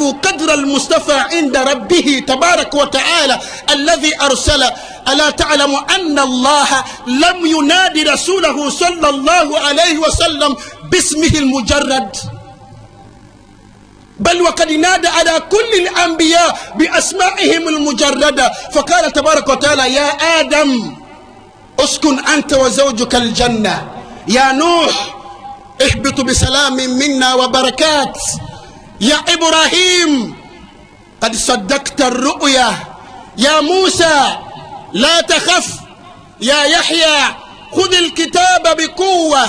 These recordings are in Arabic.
يعرف قدر المصطفى عند ربه تبارك وتعالى الذي أرسل. ألا تعلم أن الله لم ينادي رسوله صلى الله عليه وسلم باسمه المجرد، بل وقد نادى على كل الأنبياء بأسمائهم المجردة. فقال تبارك وتعالى: يا آدم اسكن أنت وزوجك الجنة، يا نوح اهبط بسلام منا وبركات، يا إبراهيم قد صدقت الرؤيا، يا موسى لا تخف، يا يحيى خذ الكتاب بقوة،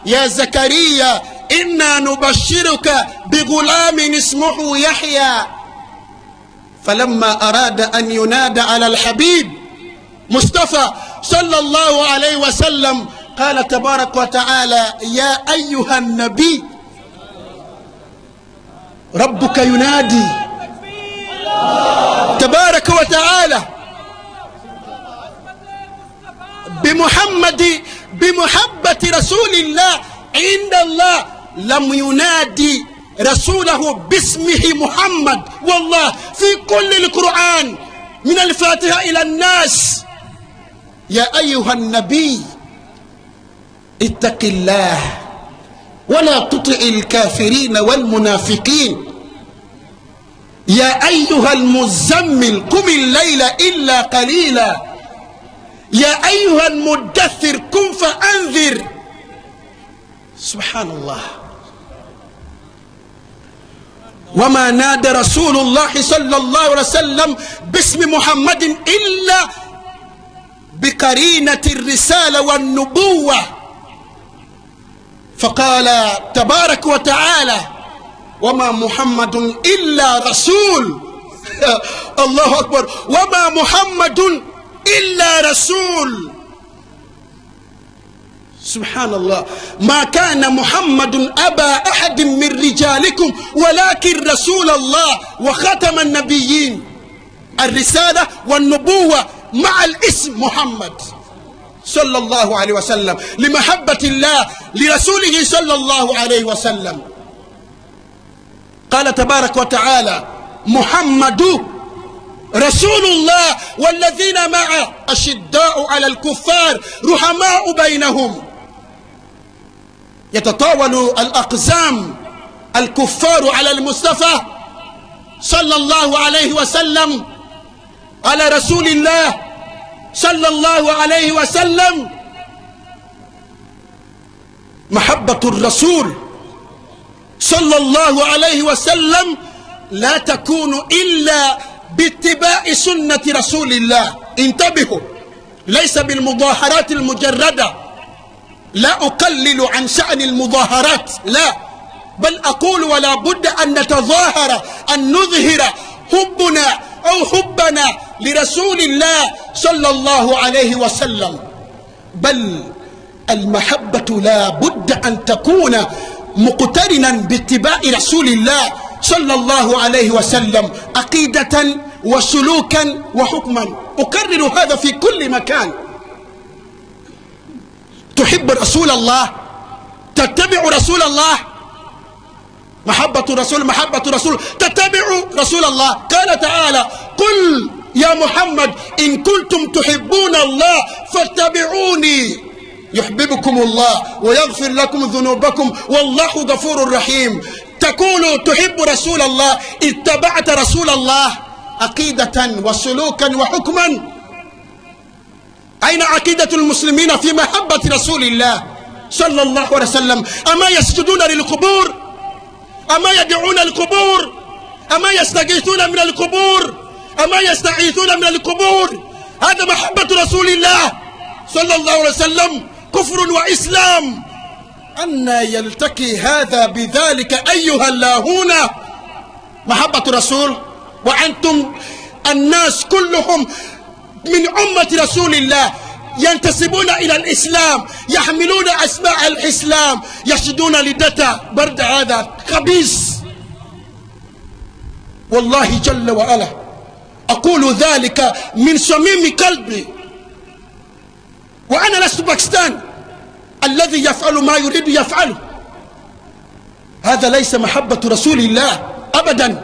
يا زكريا إنا نبشرك بغلام اسمه يحيى. فلما أراد أن ينادى على الحبيب مصطفى صلى الله عليه وسلم قال تبارك وتعالى: يا أيها النبي ربك ينادي تبارك وتعالى بمحبة رسول الله عند الله، لم ينادي رسوله باسمه محمد. والله في كل القرآن من الفاتحة إلى الناس: يا أيها النبي اتق الله ولا تطع الكافرين والمنافقين، يا أيها المزمل قم الليل إلا قليلا، يا أيها المدثر قم فأنذر. سبحان الله. وما نادى رسول الله صلى الله عليه وسلم باسم محمد إلا بقرينة الرسالة والنبوة. فقال تبارك وتعالى: وما محمد إلا رسول. الله أكبر. وما محمد إلا رسول. سبحان الله. ما كان محمد أبا أحد من رجالكم ولكن رسول الله وختم النبيين. الرسالة والنبوة مع الاسم محمد صلى الله عليه وسلم، لمحبة الله لرسوله صلى الله عليه وسلم. قال تبارك وتعالى: محمد رسول الله والذين معه أشداء على الكفار رحماء بينهم. يتطاول الأقزام الكفار على المصطفى صلى الله عليه وسلم، على رسول الله صلى الله عليه وسلم. محبة الرسول صلى الله عليه وسلم لا تكون إلا باتباع سنة رسول الله. انتبهوا، ليس بالمظاهرات المجردة، لا أقلل عن شأن المظاهرات، لا، بل أقول ولا بد أن نتظاهر، أن نظهر حبنا أو حبنا لرسول الله صلى الله عليه وسلم. بل المحبة لا بد أن تكون مقترنا باتباع رسول الله صلى الله عليه وسلم عقيدة وسلوكا وحكما. أكرر هذا في كل مكان. تحب رسول الله، تتبع رسول الله، محبة الرسول محبة الرسول، تتبع رسول الله. قال تعالى: قل يا محمد إن كنتم تحبون الله فاتبعوني يحببكم الله ويغفر لكم ذنوبكم والله غفور رحيم. تقول تحب رسول الله، اتبعت رسول الله عقيدة وسلوكا وحكما. أين عقيدة المسلمين في محبة رسول الله صلى الله عليه وسلم؟ أما يسجدون للقبور؟ أما يدعون القبور؟ أما يستغيثون من القبور؟ أما يستعيذون من القبور؟ هذا محبة رسول الله صلى الله عليه وسلم. كفر وإسلام، أن يلتقي هذا بذلك أيها اللاهون؟ محبة رسول وأنتم الناس كلهم من أمة رسول الله ينتسبون إلى الإسلام، يحملون أسماء الإسلام، يشدون لدته برد. هذا خبيث. والله جل وعلا أقول ذلك من صميم قلبي، وأنا لست باكستان الذي يفعل ما يريد يفعله. هذا ليس محبة رسول الله أبدا.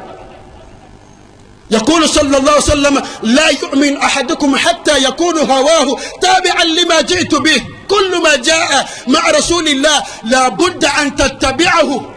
يقول صلى الله عليه وسلم: لا يؤمن أحدكم حتى يكون هواه تابعا لما جئت به. كل ما جاء مع رسول الله لا بد أن تتبعه.